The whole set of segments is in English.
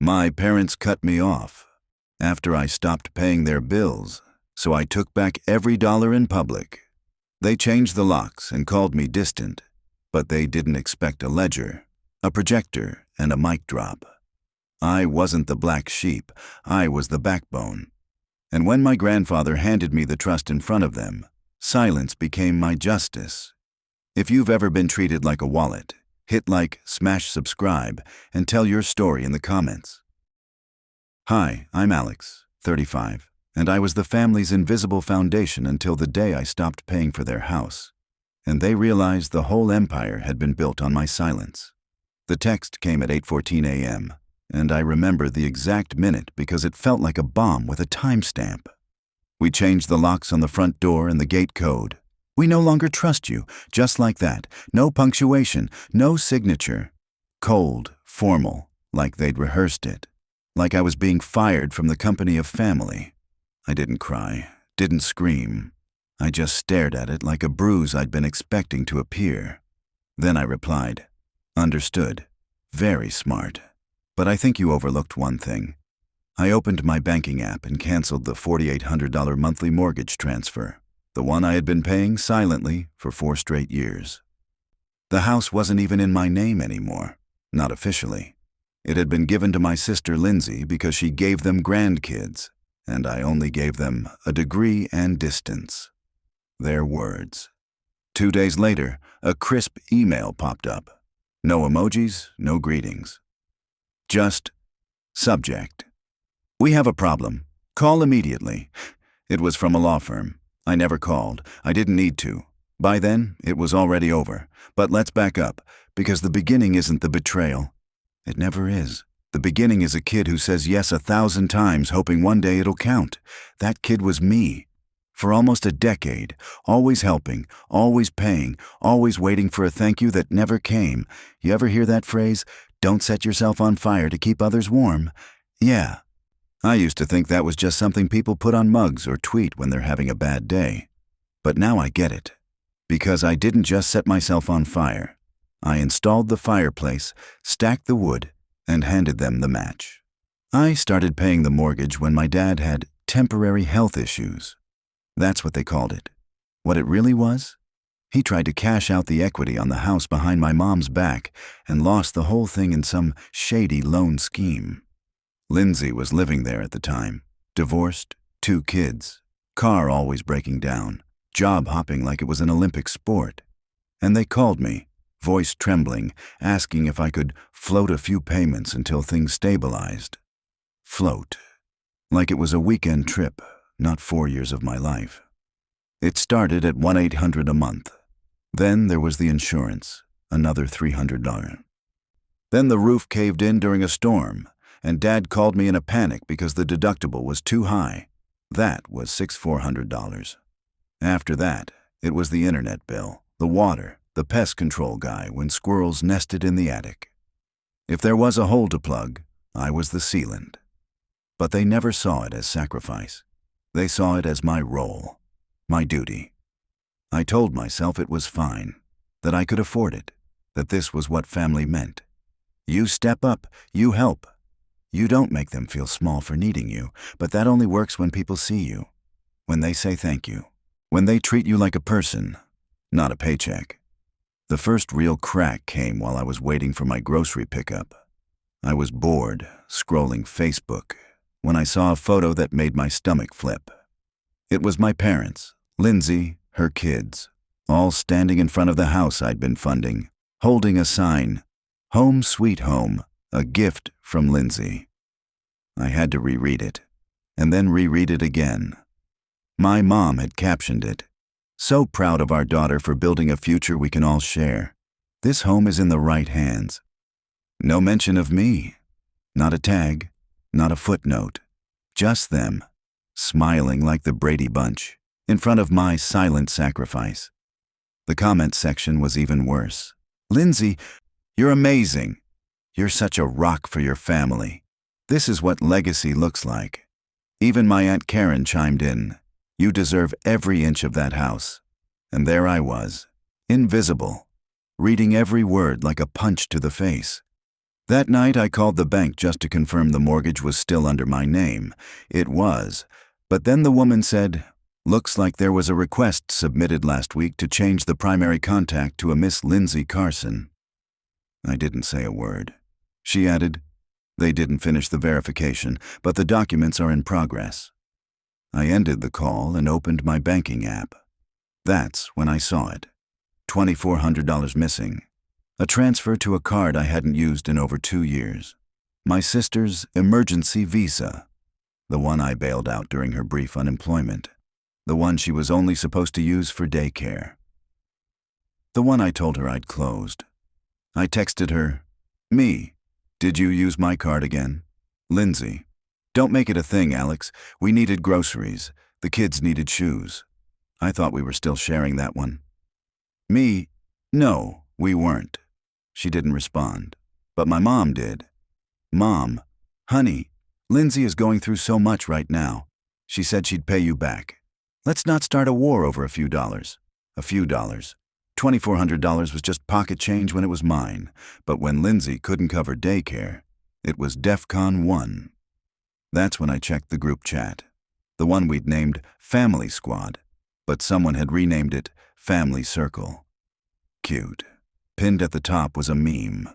My parents cut me off after I stopped paying their bills, so I took back every dollar in public. They changed the locks and called me distant, but they didn't expect a ledger, a projector, and a mic drop. I wasn't the black sheep, I was the backbone. And when my grandfather handed me the trust in front of them, silence became my justice. If you've ever been treated like a wallet, hit like, smash subscribe, and tell your story in the comments. Hi, I'm Alex, 35, and I was the family's invisible foundation until the day I stopped paying for their house, and they realized the whole empire had been built on my silence. The text came at 8:14 a.m., and I remember the exact minute because it felt like a bomb with a timestamp. We changed the locks on the front door and the gate code. We no longer trust you, just like that. No punctuation, no signature. Cold, formal, like they'd rehearsed it. Like I was being fired from the company of family. I didn't cry, didn't scream. I just stared at it like a bruise I'd been expecting to appear. Then I replied, "Understood. Very smart. But I think you overlooked one thing." I opened my banking app and canceled the $4,800 monthly mortgage transfer, the one I had been paying silently for 4 straight years. The house wasn't even in my name anymore, not officially. It had been given to my sister Lindsay because she gave them grandkids, and I only gave them a degree and distance. Their words. 2 days later, a crisp email popped up. No emojis, no greetings. Just, subject. "We have a problem. Call immediately." It was from a law firm. I never called. I didn't need to. By then, it was already over. But let's back up, because the beginning isn't the betrayal. It never is. The beginning is a kid who says yes 1,000 times, hoping one day it'll count. That kid was me. For almost a decade, always helping, always paying, always waiting for a thank you that never came. You ever hear that phrase, "Don't set yourself on fire to keep others warm"? Yeah. I used to think that was just something people put on mugs or tweet when they're having a bad day. But now I get it. Because I didn't just set myself on fire. I installed the fireplace, stacked the wood, and handed them the match. I started paying the mortgage when my dad had temporary health issues. That's what they called it. What it really was? He tried to cash out the equity on the house behind my mom's back and lost the whole thing in some shady loan scheme. Lindsay was living there at the time, divorced, 2 kids, car always breaking down, job hopping like it was an Olympic sport. And they called me, voice trembling, asking if I could float a few payments until things stabilized. Float. Like it was a weekend trip, not 4 years of my life. It started at $1,800 a month. Then there was the insurance, another $300. Then the roof caved in during a storm, and Dad called me in a panic because the deductible was too high. That was $400. After that, it was the internet bill, the water, the pest control guy when squirrels nested in the attic. If there was a hole to plug, I was the sealant. But they never saw it as sacrifice. They saw it as my role, my duty. I told myself it was fine, that I could afford it, that this was what family meant. You step up, you help. You don't make them feel small for needing you, but that only works when people see you, when they say thank you, when they treat you like a person, not a paycheck. The first real crack came while I was waiting for my grocery pickup. I was bored, scrolling Facebook, when I saw a photo that made my stomach flip. It was my parents, Lindsay, her kids, all standing in front of the house I'd been funding, holding a sign, "Home Sweet Home, a gift from Lindsay." I had to reread it, and then reread it again. My mom had captioned it, "So proud of our daughter for building a future we can all share. This home is in the right hands." No mention of me. Not a tag, not a footnote. Just them, smiling like the Brady Bunch, in front of my silent sacrifice. The comment section was even worse. "Lindsay, you're amazing. You're such a rock for your family. This is what legacy looks like." Even my Aunt Karen chimed in, "You deserve every inch of that house." And there I was, invisible, reading every word like a punch to the face. That night I called the bank just to confirm the mortgage was still under my name. It was. But then the woman said, "Looks like there was a request submitted last week to change the primary contact to a Miss Lindsay Carson." I didn't say a word. She added, "They didn't finish the verification, but the documents are in progress." I ended the call and opened my banking app. That's when I saw it. $2,400 missing. A transfer to a card I hadn't used in over 2 years. My sister's emergency visa. The one I bailed out during her brief unemployment. The one she was only supposed to use for daycare. The one I told her I'd closed. I texted her, "Me, did you use my card again? Lindsay, don't make it a thing, Alex. We needed groceries. The kids needed shoes." I thought we were still sharing that one. Me, no, we weren't. She didn't respond, but my mom did. "Mom, honey, Lindsay is going through so much right now. She said she'd pay you back. Let's not start a war over a few dollars." A few dollars. $2,400 was just pocket change when it was mine, but when Lindsay couldn't cover daycare, it was DEFCON 1. That's when I checked the group chat. The one we'd named Family Squad, but someone had renamed it Family Circle. Cute. Pinned at the top was a meme.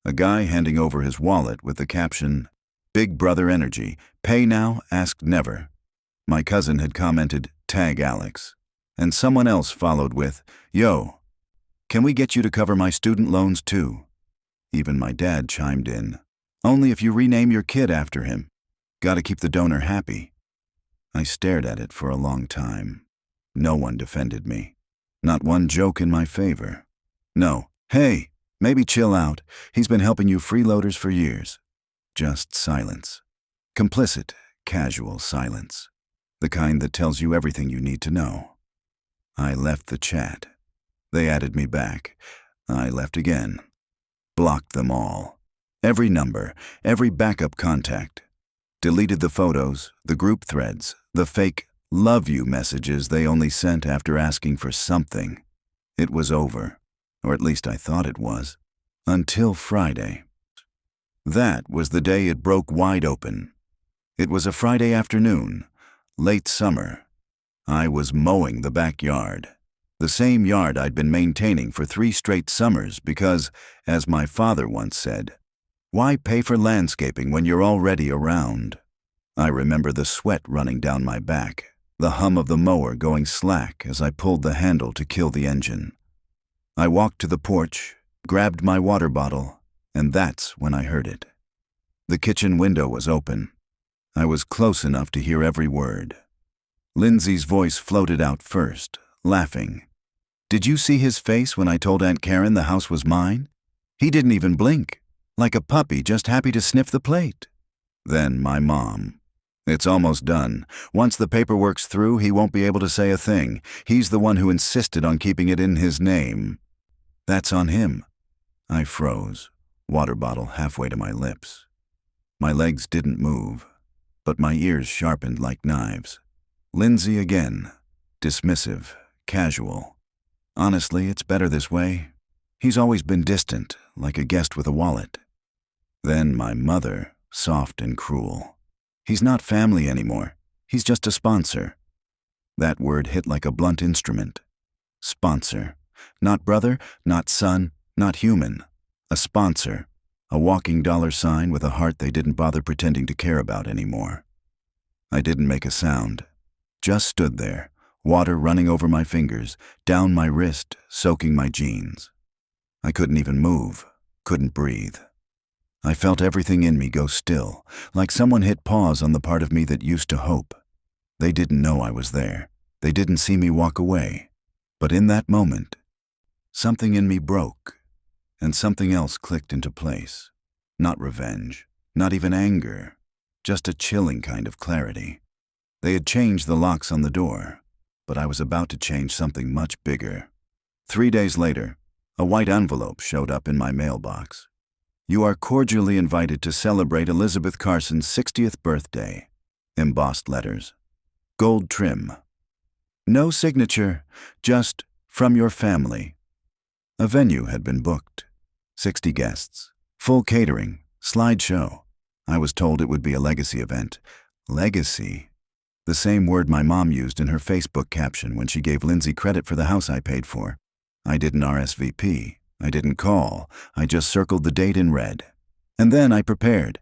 A guy handing over his wallet with the caption, "Big Brother Energy, pay now, ask never." My cousin had commented, "Tag Alex." And someone else followed with, "Yo, can we get you to cover my student loans too?" Even my dad chimed in, "Only if you rename your kid after him. Gotta keep the donor happy." I stared at it for a long time. No one defended me. Not one joke in my favor. No, "Hey, maybe chill out. He's been helping you freeloaders for years." Just silence. Complicit, casual silence. The kind that tells you everything you need to know. I left the chat. They added me back. I left again. Blocked them all. Every number, every backup contact. Deleted the photos, the group threads, the fake "love you" messages they only sent after asking for something. It was over. Or at least I thought it was. Until Friday. That was the day it broke wide open. It was a Friday afternoon, late summer. I was mowing the backyard. The same yard I'd been maintaining for 3 straight summers because, as my father once said, "Why pay for landscaping when you're already around?" I remember the sweat running down my back, the hum of the mower going slack as I pulled the handle to kill the engine. I walked to the porch, grabbed my water bottle, and that's when I heard it. The kitchen window was open. I was close enough to hear every word. Lindsay's voice floated out first, laughing. "Did you see his face when I told Aunt Karen the house was mine? He didn't even blink, like a puppy just happy to sniff the plate." Then my mom. "It's almost done. Once the paperwork's through, he won't be able to say a thing. He's the one who insisted on keeping it in his name." "That's on him." I froze, water bottle halfway to my lips. My legs didn't move, but my ears sharpened like knives. Lindsay again, dismissive, casual. "Honestly, it's better this way. He's always been distant, like a guest with a wallet." Then my mother, soft and cruel. "He's not family anymore. He's just a sponsor." That word hit like a blunt instrument. Sponsor. Not brother, not son, not human. A sponsor. A walking $sign with a heart they didn't bother pretending to care about anymore. I didn't make a sound. Just stood there, water running over my fingers, down my wrist, soaking my jeans. I couldn't even move, couldn't breathe. I felt everything in me go still, like someone hit pause on the part of me that used to hope. They didn't know I was there. They didn't see me walk away. But in that moment, something in me broke, and something else clicked into place. Not revenge, not even anger, just a chilling kind of clarity. They had changed the locks on the door, but I was about to change something much bigger. 3 days later, a white envelope showed up in my mailbox. "You are cordially invited to celebrate Elizabeth Carson's 60th birthday." Embossed letters. Gold trim. No signature, just "from your family." A venue had been booked. 60 guests, Full catering, slideshow. I was told it would be a legacy event. Legacy? The same word my mom used in her Facebook caption when she gave Lindsay credit for the house I paid for. I didn't RSVP. I didn't call. I just circled the date in red. And then I prepared.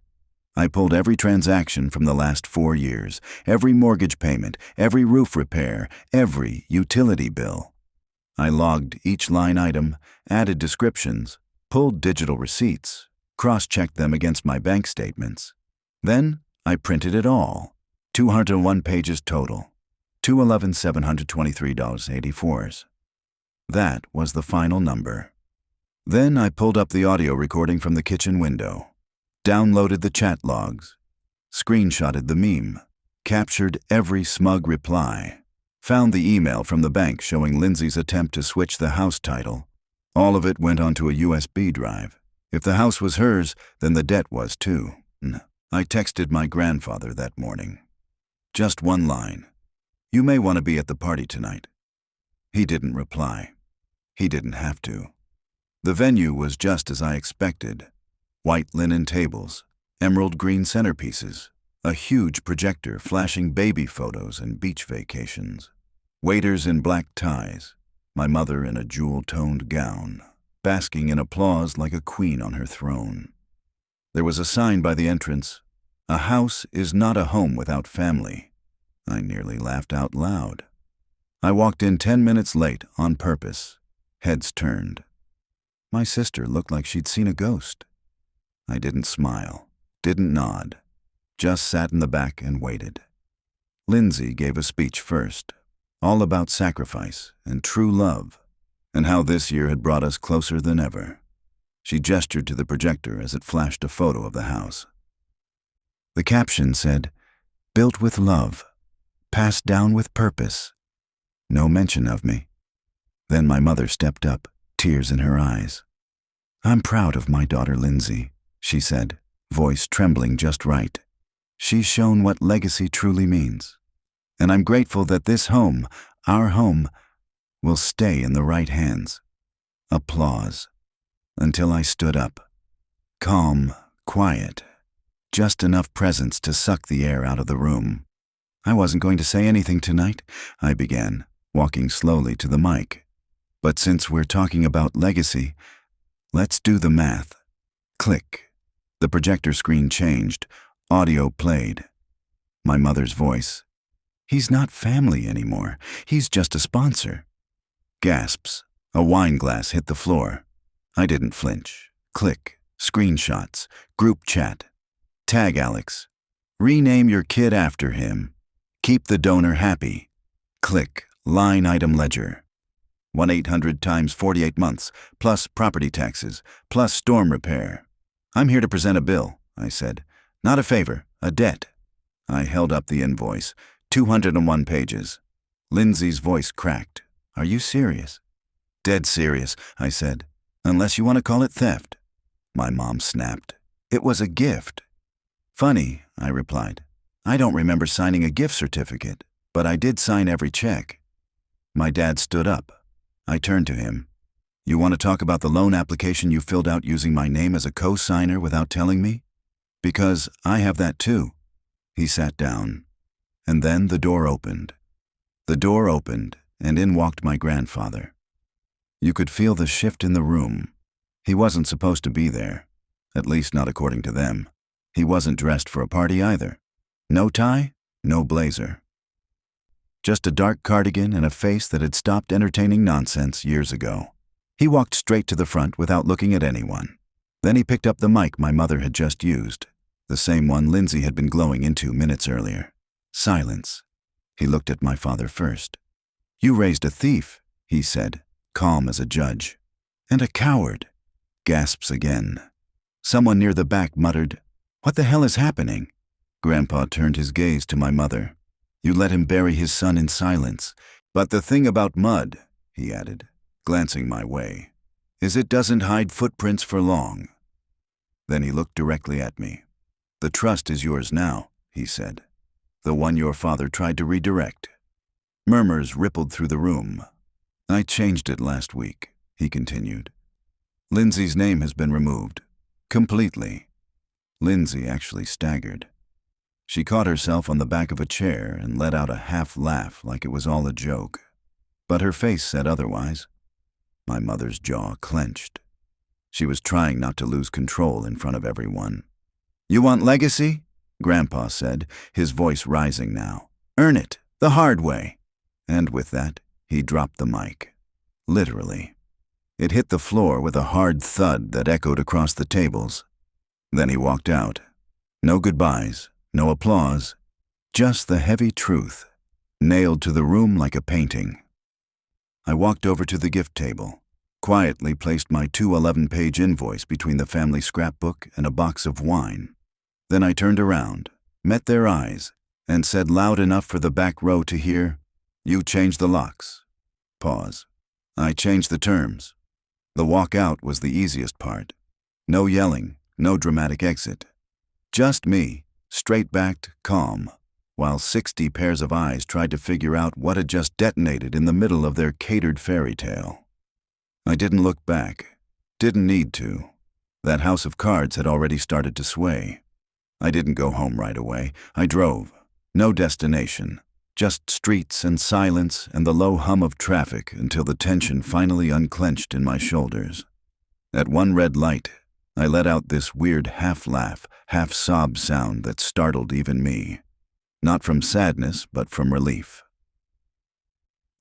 I pulled every transaction from the last 4 years, every mortgage payment, every roof repair, every utility bill. I logged each line item, added descriptions, pulled digital receipts, cross-checked them against my bank statements. Then I printed it all. 201 pages total. $211,723.84. That was the final number. Then I pulled up the audio recording from the kitchen window, downloaded the chat logs, screenshotted the meme, captured every smug reply, found the email from the bank showing Lindsay's attempt to switch the house title. All of it went onto a USB drive. If the house was hers, then the debt was too. I texted my grandfather that morning. Just one line. "You may want to be at the party tonight." He didn't reply. He didn't have to. The venue was just as I expected. White linen tables, emerald green centerpieces, a huge projector flashing baby photos and beach vacations. Waiters in black ties, my mother in a jewel-toned gown, basking in applause like a queen on her throne. There was a sign by the entrance, "A house is not a home without family." I nearly laughed out loud. I walked in 10 minutes late on purpose, heads turned. My sister looked like she'd seen a ghost. I didn't smile, didn't nod, just sat in the back and waited. Lindsay gave a speech first, all about sacrifice and true love, and how this year had brought us closer than ever. She gestured to the projector as it flashed a photo of the house. The caption said, "Built with love, passed down with purpose." No mention of me. Then my mother stepped up, tears in her eyes. "I'm proud of my daughter Lindsay," she said, voice trembling just right. "She's shown what legacy truly means. And I'm grateful that this home, our home, will stay in the right hands." Applause. Until I stood up. Calm, quiet. Just enough presence to suck the air out of the room. "I wasn't going to say anything tonight," I began, walking slowly to the mic. "But since we're talking about legacy, let's do the math." Click. The projector screen changed. Audio played. My mother's voice. "He's not family anymore. He's just a sponsor." Gasps. A wine glass hit the floor. I didn't flinch. Click. Screenshots. Group chat. "Tag Alex. Rename your kid after him. Keep the donor happy." Click. Line item ledger. 1-800 times 48 months, plus property taxes, plus storm repair. "I'm here to present a bill," I said. "Not a favor, a debt." I held up the invoice. 201 pages. Lindsay's voice cracked. "Are you serious?" "Dead serious," I said. "Unless you want to call it theft." My mom snapped. "It was a gift." "Funny," I replied. "I don't remember signing a gift certificate, but I did sign every check." My dad stood up. I turned to him. "You want to talk about the loan application you filled out using my name as a co-signer without telling me? Because I have that too." He sat down. And then the door opened. The door opened, and in walked my grandfather. You could feel the shift in the room. He wasn't supposed to be there, at least not according to them. He wasn't dressed for a party either. No tie, no blazer. Just a dark cardigan and a face that had stopped entertaining nonsense years ago. He walked straight to the front without looking at anyone. Then he picked up the mic my mother had just used, the same one Lindsay had been glowing into minutes earlier. Silence. He looked at my father first. "You raised a thief," he said, calm as a judge. "And a coward." Gasps again. Someone near the back muttered, "What the hell is happening?" Grandpa turned his gaze to my mother. "You let him bury his son in silence. But the thing about mud," he added, glancing my way, "is it doesn't hide footprints for long." Then he looked directly at me. "The trust is yours now," he said. "The one your father tried to redirect." Murmurs rippled through the room. "I changed it last week," he continued. "Lindsay's name has been removed. Completely. Lindsay actually staggered. She caught herself on the back of a chair and let out a half laugh like it was all a joke. But her face said otherwise. My mother's jaw clenched. She was trying not to lose control in front of everyone. "You want legacy?" Grandpa said, his voice rising now. "Earn it, the hard way." And with that, he dropped the mic. Literally. It hit the floor with a hard thud that echoed across the tables. Then he walked out. No goodbyes, no applause, just the heavy truth, nailed to the room like a painting. I walked over to the gift table, quietly placed my 211-page invoice between the family scrapbook and a box of wine. Then I turned around, met their eyes, and said loud enough for the back row to hear, "You changed the locks." Pause. I changed the terms. The walk out was the easiest part. No yelling, no dramatic exit. Just me, straight-backed, calm, while 60 pairs of eyes tried to figure out what had just detonated in the middle of their catered fairy tale. I didn't look back. Didn't need to. That house of cards had already started to sway. I didn't go home right away. I drove. No destination. Just streets and silence and the low hum of traffic until the tension finally unclenched in my shoulders. At one red light, I let out this weird half-laugh, half-sob sound that startled even me. Not from sadness, but from relief.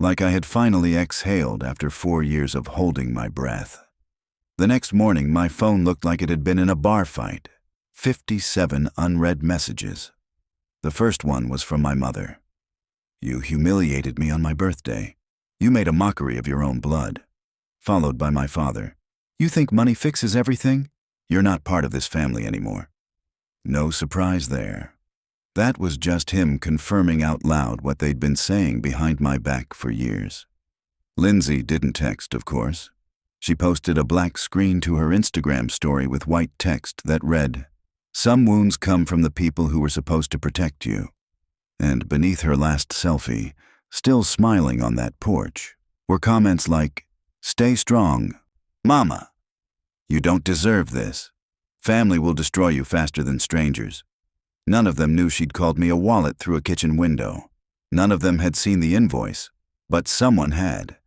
Like I had finally exhaled after 4 years of holding my breath. The next morning, my phone looked like it had been in a bar fight. 57 unread messages. The first one was from my mother. "You humiliated me on my birthday. You made a mockery of your own blood." Followed by my father. "You think money fixes everything? You're not part of this family anymore." No surprise there. That was just him confirming out loud what they'd been saying behind my back for years. Lindsay didn't text, of course. She posted a black screen to her Instagram story with white text that read, "Some wounds come from the people who were supposed to protect you." And beneath her last selfie, still smiling on that porch, were comments like, "Stay strong. Mama. You don't deserve this. Family will destroy you faster than strangers." None of them knew she'd called me a wallet through a kitchen window. None of them had seen the invoice, but someone had.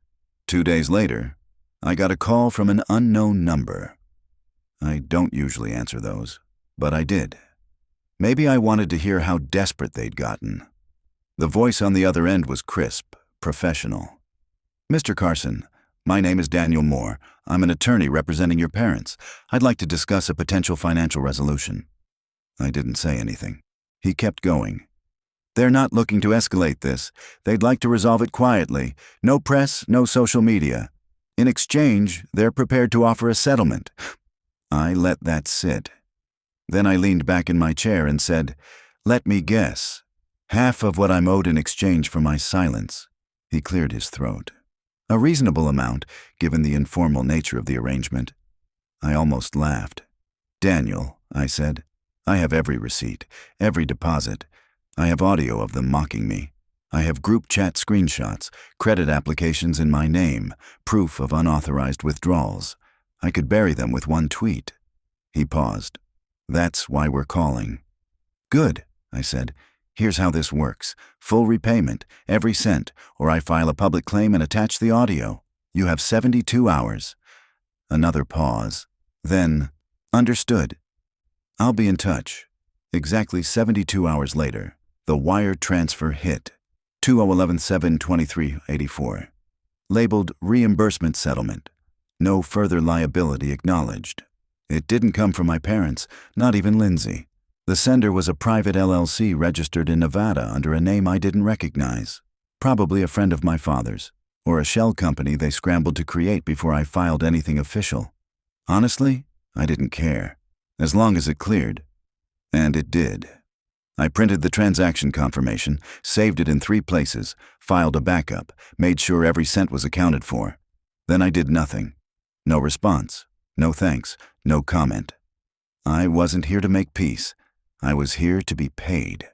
2 days later, I got a call from an unknown number. I don't usually answer those, but I did. Maybe I wanted to hear how desperate they'd gotten. The voice on the other end was crisp, professional. "Mr. Carson, my name is Daniel Moore. I'm an attorney representing your parents. I'd like to discuss a potential financial resolution." I didn't say anything. He kept going. "They're not looking to escalate this. They'd like to resolve it quietly. No press, no social media. In exchange, they're prepared to offer a settlement." I let that sit. Then I leaned back in my chair and said, "Let me guess. Half of what I'm owed in exchange for my silence." He cleared his throat. A reasonable amount, given the informal nature of the arrangement. I almost laughed. "Daniel," I said, "I have every receipt, every deposit. I have audio of them mocking me. I have group chat screenshots, credit applications in my name, proof of unauthorized withdrawals. I could bury them with one tweet." He paused. "That's why we're calling." "Good," I said. "Here's how this works. Full repayment, every cent, or I file a public claim and attach the audio. You have 72 hours. Another pause. Then, "Understood. I'll be in touch." Exactly 72 hours later, the wire transfer hit. 2011-7-23-84. Labeled reimbursement settlement. No further liability acknowledged. It didn't come from my parents, not even Lindsay. The sender was a private LLC registered in Nevada under a name I didn't recognize. Probably a friend of my father's, or a shell company they scrambled to create before I filed anything official. Honestly, I didn't care, as long as it cleared. And it did. I printed the transaction confirmation, saved it in 3 places, filed a backup, made sure every cent was accounted for. Then I did nothing. No response, no thanks, no comment. I wasn't here to make peace. I was here to be paid.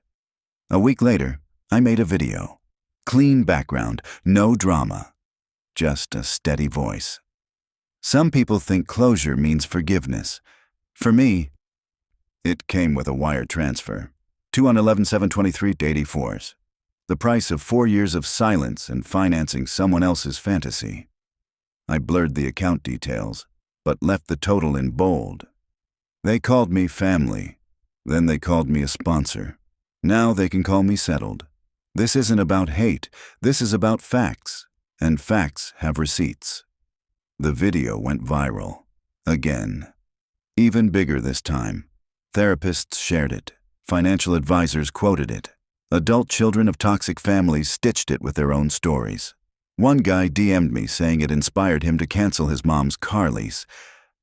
A week later, I made a video. Clean background, no drama. Just a steady voice. Some people think closure means forgiveness. For me, it came with a wire transfer. 2 on 11/7/23/84s. The price of 4 years of silence and financing someone else's fantasy. I blurred the account details, but left the total in bold. They called me family. Then they called me a sponsor. Now they can call me settled. This isn't about hate. This is about facts. And facts have receipts. The video went viral. Again. Even bigger this time. Therapists shared it. Financial advisors quoted it. Adult children of toxic families stitched it with their own stories. One guy DM'd me saying it inspired him to cancel his mom's car lease.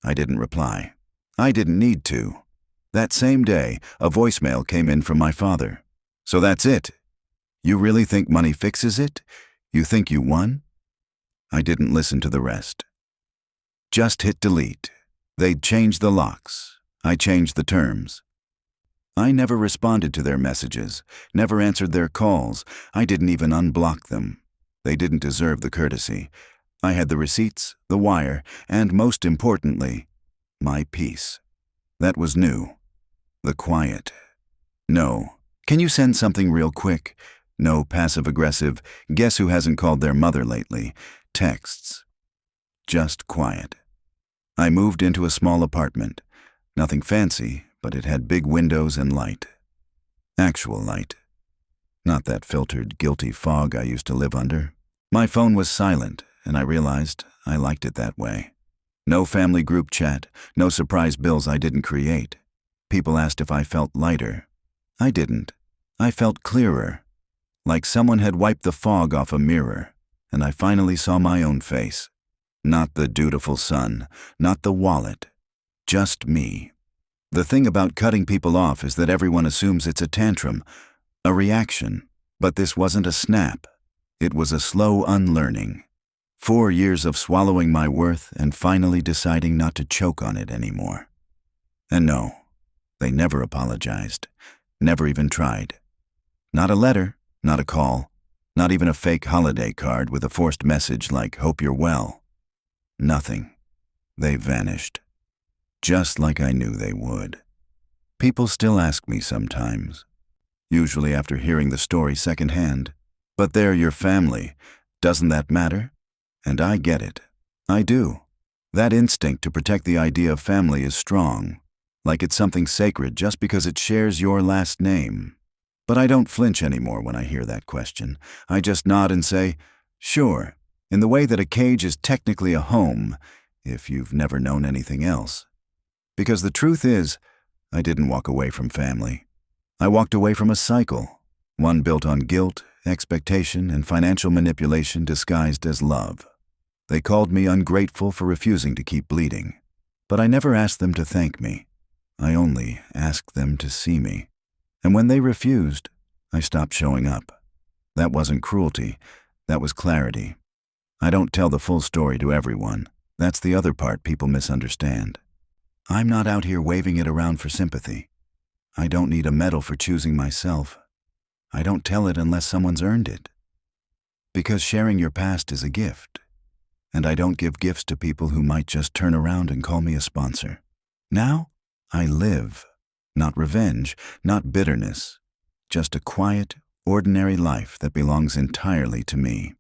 I didn't reply. I didn't need to. That same day, a voicemail came in from my father. So that's it. You really think money fixes it? You think you won? I didn't listen to the rest. Just hit delete. They'd changed the locks. I changed the terms. I never responded to their messages, never answered their calls. I didn't even unblock them. They didn't deserve the courtesy. I had the receipts, the wire, and most importantly, my peace. That was new. The quiet. No. Can you send something real quick? No passive-aggressive, guess who hasn't called their mother lately? Texts. Just quiet. I moved into a small apartment. Nothing fancy, but it had big windows and light. Actual light. Not that filtered, guilty fog I used to live under. My phone was silent, and I realized I liked it that way. No family group chat, no surprise bills I didn't create. People asked if I felt lighter. I didn't. I felt clearer. Like someone had wiped the fog off a mirror, and I finally saw my own face. Not the dutiful son, not the wallet. Just me. The thing about cutting people off is that everyone assumes it's a tantrum, a reaction. But this wasn't a snap. It was a slow unlearning. 4 years of swallowing my worth and finally deciding not to choke on it anymore. And no, they never apologized. Never even tried. Not a letter, not a call, not even a fake holiday card with a forced message like, "Hope you're well." Nothing. They vanished. Just like I knew they would. People still ask me sometimes, usually after hearing the story secondhand, "But they're your family. Doesn't that matter?" And I get it. I do. That instinct to protect the idea of family is strong, like it's something sacred just because it shares your last name. But I don't flinch anymore when I hear that question. I just nod and say, sure, in the way that a cage is technically a home, if you've never known anything else. Because the truth is, I didn't walk away from family. I walked away from a cycle, one built on guilt, expectation, and financial manipulation disguised as love. They called me ungrateful for refusing to keep bleeding, but I never asked them to thank me. I only asked them to see me. And when they refused, I stopped showing up. That wasn't cruelty, that was clarity. I don't tell the full story to everyone. That's the other part people misunderstand. I'm not out here waving it around for sympathy. I don't need a medal for choosing myself. I don't tell it unless someone's earned it. Because sharing your past is a gift. And I don't give gifts to people who might just turn around and call me a sponsor. Now, I live. Not revenge, not bitterness. Just a quiet, ordinary life that belongs entirely to me.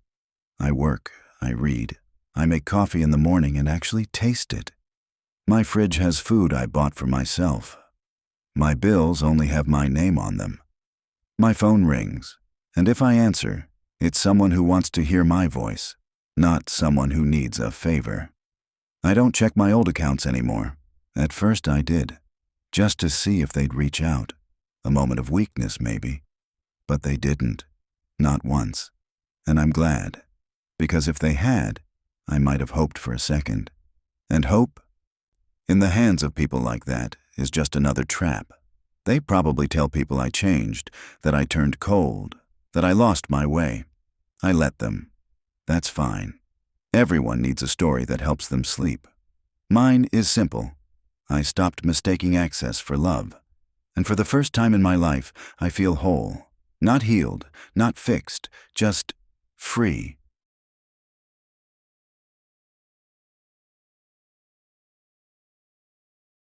I work, I read, I make coffee in the morning and actually taste it. My fridge has food I bought for myself. My bills only have my name on them. My phone rings, and if I answer, it's someone who wants to hear my voice, not someone who needs a favor. I don't check my old accounts anymore. At first I did, just to see if they'd reach out. A moment of weakness, maybe. But they didn't. Not once. And I'm glad, because if they had, I might have hoped for a second. And hope, in the hands of people like that, is just another trap. They probably tell people I changed, that I turned cold, that I lost my way. I let them. That's fine. Everyone needs a story that helps them sleep. Mine is simple. I stopped mistaking access for love. And for the first time in my life, I feel whole. Not healed, not fixed, just free.